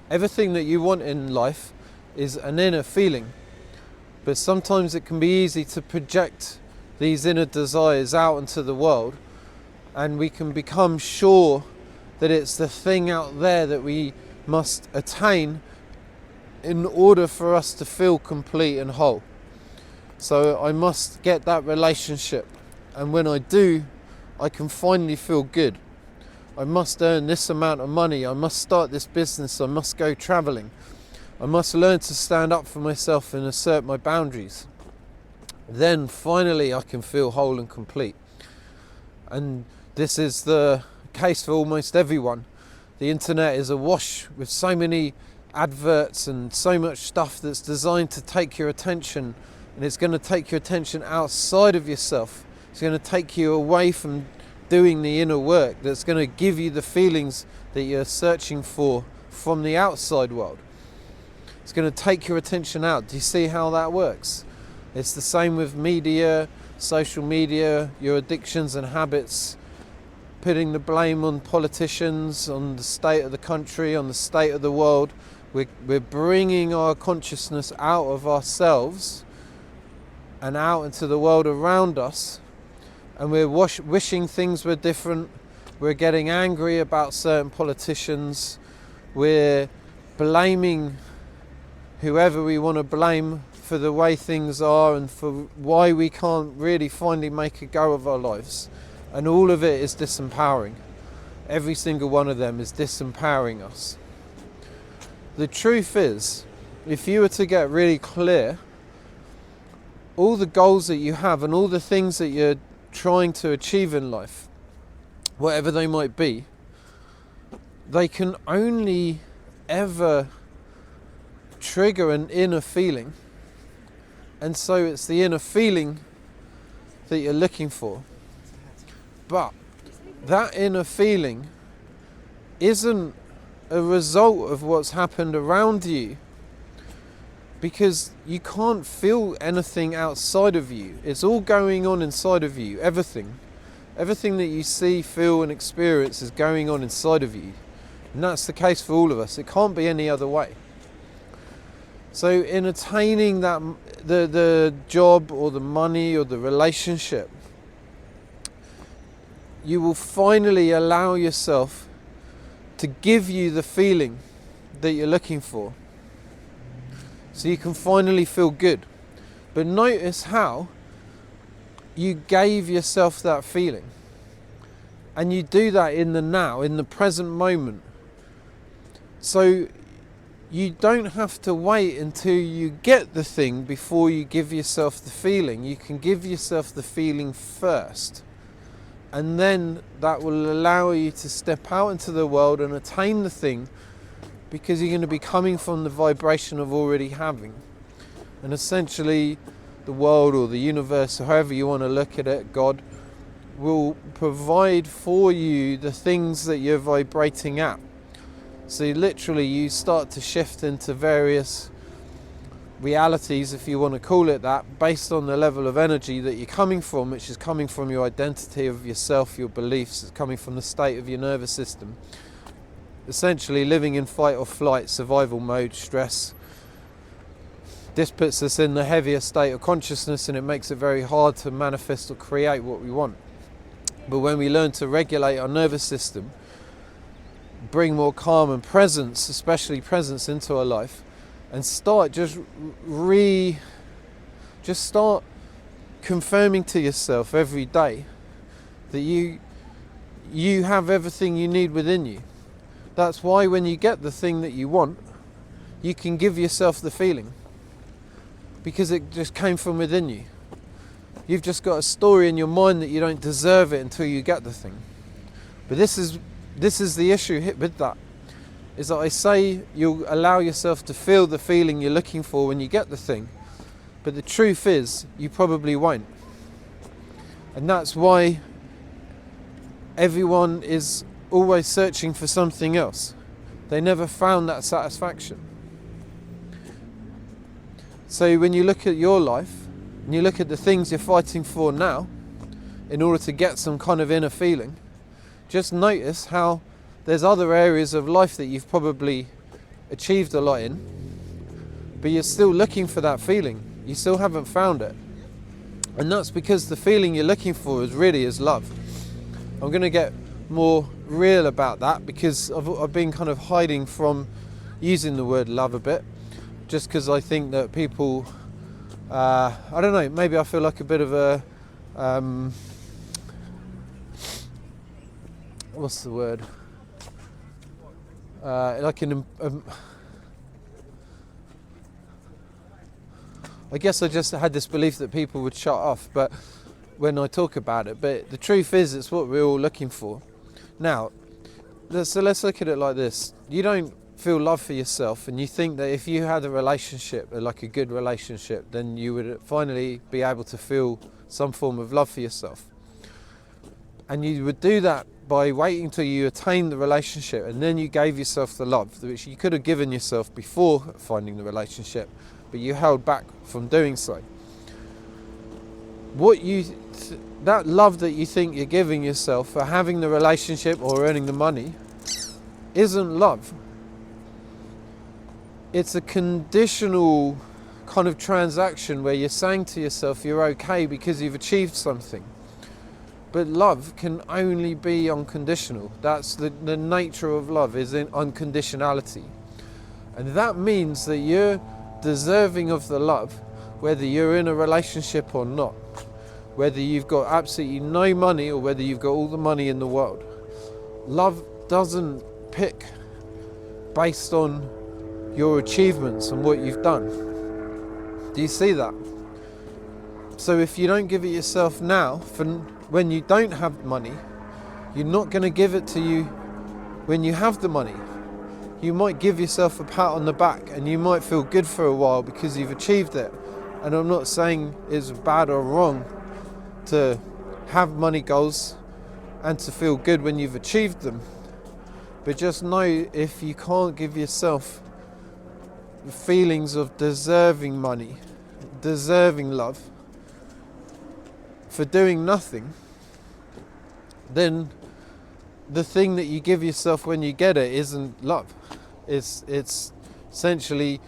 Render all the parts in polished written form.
Everything that you want in life is an inner feeling, but sometimes it can be easy to project these inner desires out into the world, and we can become sure that it's the thing out there that we must attain in order for us to feel complete and whole. So I must get that relationship, and when I do, I can finally feel good. I must earn this amount of money, I must start this business, I must go travelling, I must learn to stand up for myself and assert my boundaries. Then finally I can feel whole and complete. And this is the case for almost everyone. The internet is awash with so many adverts and so much stuff that's designed to take your attention, and it's going to take your attention outside of yourself. It's going to take you away from doing the inner work that's going to give you the feelings that you're searching for from the outside world. It's going to take your attention out. Do you see how that works? It's the same with media, social media, your addictions and habits, putting the blame on politicians, on the state of the country, on the state of the world. We're bringing our consciousness out of ourselves and out into the world around us, and we're wishing things were different. We're getting angry about certain politicians. We're blaming whoever we want to blame for the way things are and for why we can't really finally make a go of our lives. And all of it is disempowering. Every single one of them is disempowering us. The truth is, if you were to get really clear, all the goals that you have and all the things that you're trying to achieve in life, whatever they might be, they can only ever trigger an inner feeling. And so it's the inner feeling that you're looking for. But that inner feeling isn't a result of what's happened around you, because you can't feel anything outside of you. It's all going on inside of you. Everything that you see, feel and experience is going on inside of you. And that's the case for all of us. It can't be any other way. So in attaining that, the job or the money or the relationship, you will finally allow yourself to give you the feeling that you're looking for. So you can finally feel good. But notice how you gave yourself that feeling. And you do that in the now, in the present moment. So you don't have to wait until you get the thing before you give yourself the feeling. You can give yourself the feeling first. And then that will allow you to step out into the world and attain the thing, because you're going to be coming from the vibration of already having. And essentially the world or the universe, or however you want to look at it, God, will provide for you the things that you're vibrating at. So literally you start to shift into various realities, if you want to call it that, based on the level of energy that you're coming from, which is coming from your identity of yourself, your beliefs. It's coming from the state of your nervous system. Essentially living in fight or flight, survival mode, stress. This puts us in the heavier state of consciousness, and it makes it very hard to manifest or create what we want. But when we learn to regulate our nervous system, bring more calm and presence, especially presence, into our life, and start just start confirming to yourself every day that you have everything you need within you. That's why when you get the thing that you want, you can give yourself the feeling, because it just came from within you. You've just got a story in your mind that you don't deserve it until you get the thing. But this is the issue with that, is that I say you'll allow yourself to feel the feeling you're looking for when you get the thing, but the truth is you probably won't. And that's why everyone is always searching for something else. They never found that satisfaction. So when you look at your life and you look at the things you're fighting for now in order to get some kind of inner feeling, just notice how there's other areas of life that you've probably achieved a lot in, but you're still looking for that feeling. You still haven't found it. And that's because the feeling you're looking for is love. I'm going to get more real about that because I've been kind of hiding from using the word love a bit, just because I think that people, I don't know, maybe I feel like a bit of a, what's the word? Like I guess I just had this belief that people would shut off, but when I talk about it. But the truth is, it's what we're all looking for. Now, so let's look at it like this. You don't feel love for yourself, and you think that if you had a relationship, like a good relationship, then you would finally be able to feel some form of love for yourself. And you would do that by waiting till you attain the relationship, and then you gave yourself the love which you could have given yourself before finding the relationship, but you held back from doing so. That love that you think you're giving yourself for having the relationship or earning the money isn't love. It's a conditional kind of transaction where you're saying to yourself you're okay because you've achieved something. But love can only be unconditional. That's the nature of love, is in unconditionality. And that means that you're deserving of the love, whether you're in a relationship or not, whether you've got absolutely no money or whether you've got all the money in the world. Love doesn't pick based on your achievements and what you've done. Do you see that? So if you don't give it yourself now, for when you don't have money, you're not going to give it to you when you have the money. You might give yourself a pat on the back and you might feel good for a while because you've achieved it. And I'm not saying it's bad or wrong to have money goals and to feel good when you've achieved them. But just know, if you can't give yourself feelings of deserving money, deserving love, for doing nothing, then the thing that you give yourself when you get it isn't love. It's essentially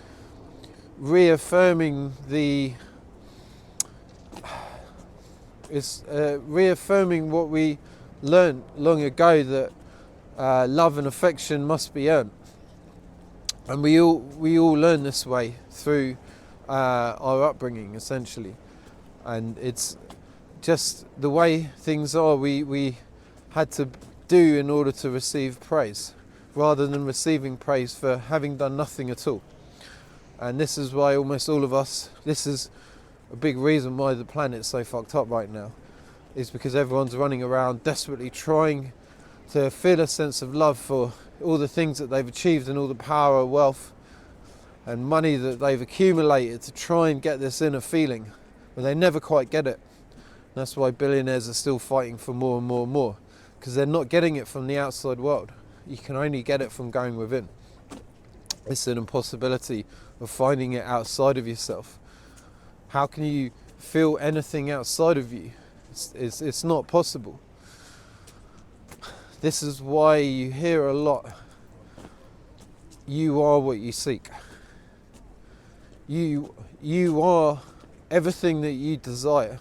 reaffirming reaffirming what we learned long ago, that love and affection must be earned. And we all learn this way through our upbringing, essentially. And it's just the way things are. We had to do in order to receive praise, rather than receiving praise for having done nothing at all. And this is why almost all of us, this is a big reason why the planet's so fucked up right now, is because everyone's running around desperately trying to feel a sense of love for all the things that they've achieved and all the power, wealth and money that they've accumulated to try and get this inner feeling, but they never quite get it. That's why billionaires are still fighting for more and more and more, because they're not getting it from the outside world. You can only get it from going within. It's an impossibility of finding it outside of yourself. How can you feel anything outside of you? It's not possible. This is why you hear a lot, you are what you seek. You are everything that you desire.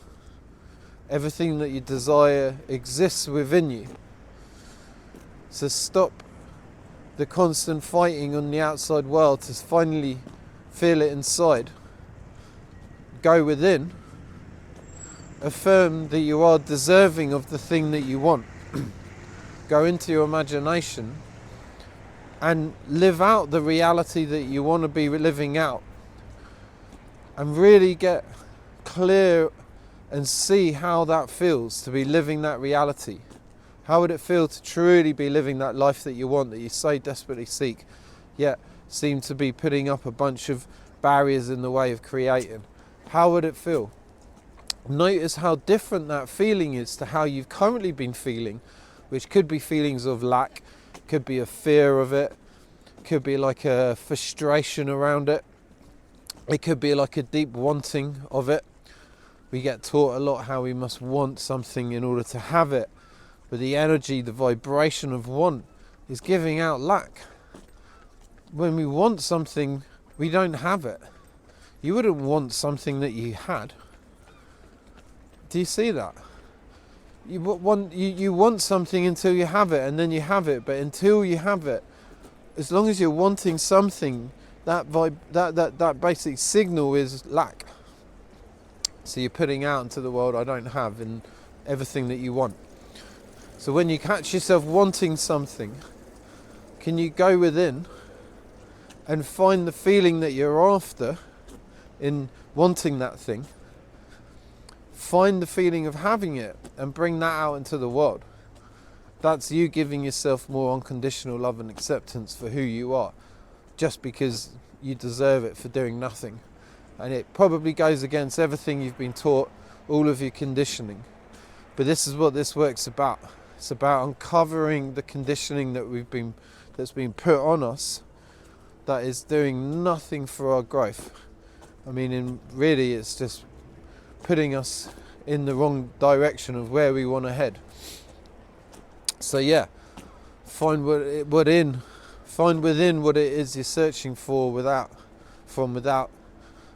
Everything that you desire exists within you. So stop the constant fighting on the outside world to finally feel it inside. Go within. Affirm that you are deserving of the thing that you want. Go into your imagination and live out the reality that you want to be living out. And really get clear and see how that feels to be living that reality. How would it feel to truly be living that life that you want, that you so desperately seek, yet seem to be putting up a bunch of barriers in the way of creating? How would it feel? Notice how different that feeling is to how you've currently been feeling, which could be feelings of lack, could be a fear of it, could be like a frustration around it, it could be like a deep wanting of it. We get taught a lot how we must want something in order to have it, but the energy, the vibration of want is giving out lack. when we want something, we don't have it. You wouldn't want something that you had. Do you see that? You want something until you have it, and then you have it. But until you have it, as long as you're wanting something, that basic signal is lack. So you're putting out into the world, I don't have, in everything that you want. So when you catch yourself wanting something, can you go within and find the feeling that you're after in wanting that thing? Find the feeling of having it and bring that out into the world. That's you giving yourself more unconditional love and acceptance for who you are, just because you deserve it for doing nothing. And it probably goes against everything you've been taught, all of your conditioning. But this is what this work's about. It's about uncovering the conditioning that's been put on us that is doing nothing for our growth. I mean, really, it's just putting us in the wrong direction of where we want to head. So yeah, find within what it is you're searching for from without,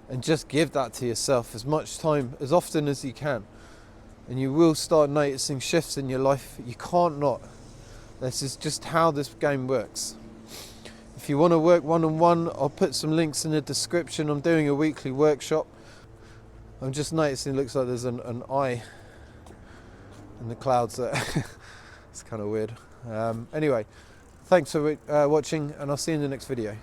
and just give that to yourself as much time, as often as you can, and you will start noticing shifts in your life. You can't not. This is just how this game works. If you want to work one-on-one, I'll put some links in the description. I'm doing a weekly workshop. I'm just noticing it looks like there's an eye in the clouds there. It's kind of weird. Anyway, thanks for watching, and I'll see you in the next video.